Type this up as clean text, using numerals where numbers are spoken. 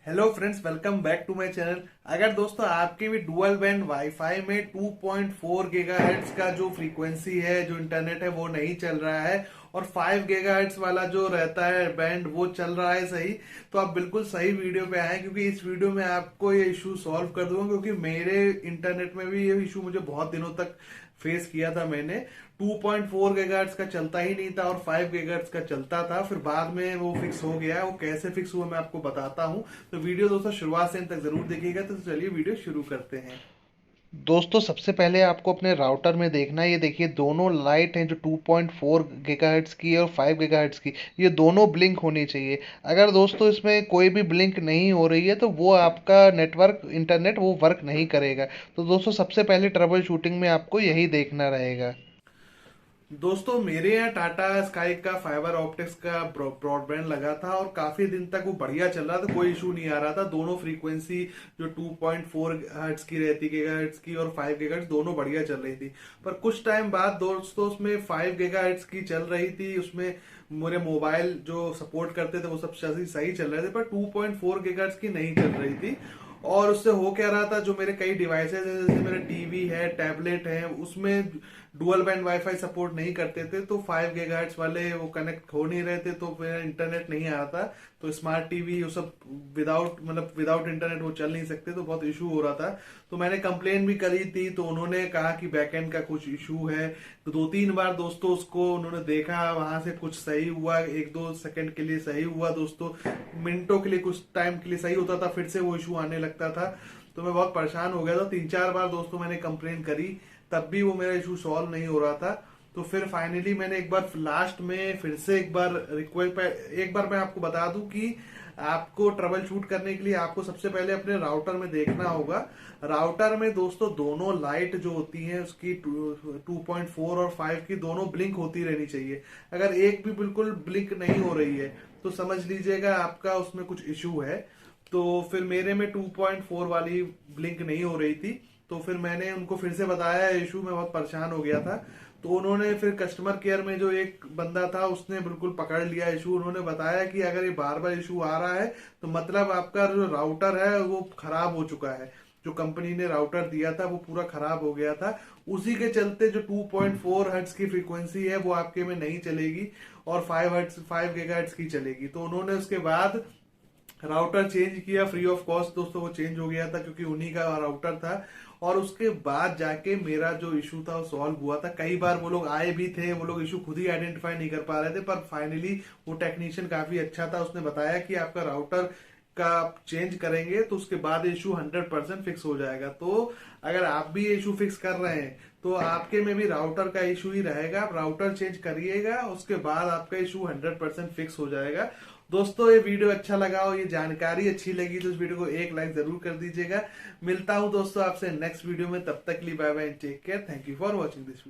Hello friends, welcome back to my channel. अगर दोस्तों आपके भी डुअल बैंड वाईफाई में 2.4 गीगाहर्ट्ज का जो फ्रीक्वेंसी है, जो इंटरनेट है, वो नहीं चल रहा है और 5 गीगाहर्ट्ज वाला जो रहता है बैंड वो चल रहा है सही, तो आप बिल्कुल सही वीडियो पे आए, क्योंकि इस वीडियो में आपको ये इशू सॉल्व कर दूंगा। क्योंकि मेरे इंटरनेट में भी ये इशू मुझे बहुत दिनों तक फेस किया था मैंने। 2.4 गीगाहर्ट्ज का चलता ही नहीं था और 5 गीगाहर्ट्ज का चलता था, फिर बाद में वो फिक्स हो गया है। वो कैसे फिक्स हुआ मैं आपको बताता हूँ। तो वीडियो दोस्तों शुरुआत से अंत तक जरूर देखिएगा। तो चलिए वीडियो शुरू करते हैं। दोस्तों सबसे पहले आपको अपने राउटर में देखना है। ये देखिए दोनों लाइट हैं जो 2.4 गीगाहर्ट्ज की और 5 गीगाहर्ट्ज की, ये दोनों ब्लिंक होनी चाहिए। अगर दोस्तों इसमें कोई भी ब्लिंक नहीं हो रही है तो वो आपका नेटवर्क इंटरनेट वो वर्क नहीं करेगा। तो दोस्तों सबसे पहले ट्रबल शूटिंग में आपको यही देखना रहेगा। दोस्तों मेरे यहाँ टाटा स्काई का फाइबर ऑप्टिक्स का ब्रॉडबैंड लगा था और काफी दिन तक वो बढ़िया चल रहा था, कोई इशू नहीं आ रहा था। दोनों फ्रीक्वेंसी जो 2.4 हर्ट्ज की रहती, गीगाहर्ट्ज की और 5 गीगाहर्ट्ज, दोनों बढ़िया चल रही थी। पर कुछ टाइम बाद दोस्तों उसमें 5 गीगाहर्ट्ज की चल रही थी। उसमें मेरे मोबाइल जो सपोर्ट करते थे वो सब सही सही चल रहे थे, पर 2.4 गीगाहर्ट्ज की नहीं चल रही थी। और उससे हो क्या रहा था, जो मेरे कई डिवाइसेज है, जैसे मेरा टीवी है, टैबलेट है, उसमें डुअल बैंड वाईफाई सपोर्ट नहीं करते थे, तो 5 गीगाहर्ट्ज वाले वो कनेक्ट हो नहीं रहे थे, तो मेरा इंटरनेट नहीं आ रहा था। तो स्मार्ट टीवी वो सब विदाउट इंटरनेट वो चल नहीं सकते, तो बहुत इशू हो रहा था। तो मैंने कंप्लेन भी करी थी, तो उन्होंने कहा कि बैकएंड का कुछ इशू है। तो 2-3 बार दोस्तों उसको उन्होंने देखा, वहां से कुछ सही हुआ, 1-2 सेकंड के लिए सही हुआ दोस्तों, मिनटों के लिए, कुछ टाइम के लिए सही होता था, फिर से वो इशू आने लगता था। तो मैं बहुत परेशान हो गया था। 3-4 बार दोस्तों मैंने कंप्लेन करी, तब भी वो मेरा इशू सॉल्व नहीं हो रहा था। तो फिर फाइनली मैंने एक बार लास्ट में फिर से एक बार रिक्वेस्ट पे, एक बार मैं आपको बता दूं कि आपको ट्रबल शूट करने के लिए आपको सबसे पहले अपने राउटर में देखना होगा। राउटर में दोस्तों दोनों लाइट जो होती हैं उसकी 2.4 और 5 की दोनों ब्लिंक होती रहनी चाहिए। अगर एक भी बिल्कुल ब्लिंक नहीं हो रही है तो समझ लीजिएगा आपका उसमें कुछ इशू है। तो फिर मेरे में 2.4 वाली ब्लिंक नहीं हो रही थी। तो फिर मैंने उनको फिर से बताया इशू, में बहुत परेशान हो गया था। तो उन्होंने फिर कस्टमर केयर में जो एक बंदा था उसने बिल्कुल पकड़ लिया इशू। उन्होंने बताया कि अगर ये बार बार इशू आ रहा है तो मतलब आपका जो राउटर है वो खराब हो चुका है। जो कंपनी ने राउटर दिया था वो पूरा खराब हो गया था। उसी के चलते जो 2.4 हर्ट्ज की फ्रीक्वेंसी है वो आपके में नहीं चलेगी और 5 गीगाहर्ट्ज की चलेगी। तो उन्होंने उसके बाद राउटर चेंज किया फ्री ऑफ कॉस्ट दोस्तों। वो चेंज हो गया था क्योंकि उन्हीं का राउटर था। और उसके बाद जाके मेरा जो इशू था वो सॉल्व हुआ था। कई बार वो लोग आए भी थे, वो लोग इशू खुद ही आइडेंटिफाई नहीं कर पा रहे थे, पर फाइनली वो टेक्नीशियन काफी अच्छा था। उसने बताया कि आपका राउटर का आप चेंज करेंगे तो उसके बाद इशू 100% फिक्स हो जाएगा। तो अगर आप भी इशू फिक्स कर रहे हैं तो आपके में भी राउटर का इशू ही रहेगा। आप राउटर चेंज करिएगा, उसके बाद आपका इशू 100% फिक्स हो जाएगा। दोस्तों ये वीडियो अच्छा लगा हो, ये जानकारी अच्छी लगी तो इस वीडियो को एक लाइक जरूर कर दीजिएगा। मिलता हूं दोस्तों आपसे नेक्स्ट वीडियो में, तब तक के लिए bye bye, take care, thank you for watching this video.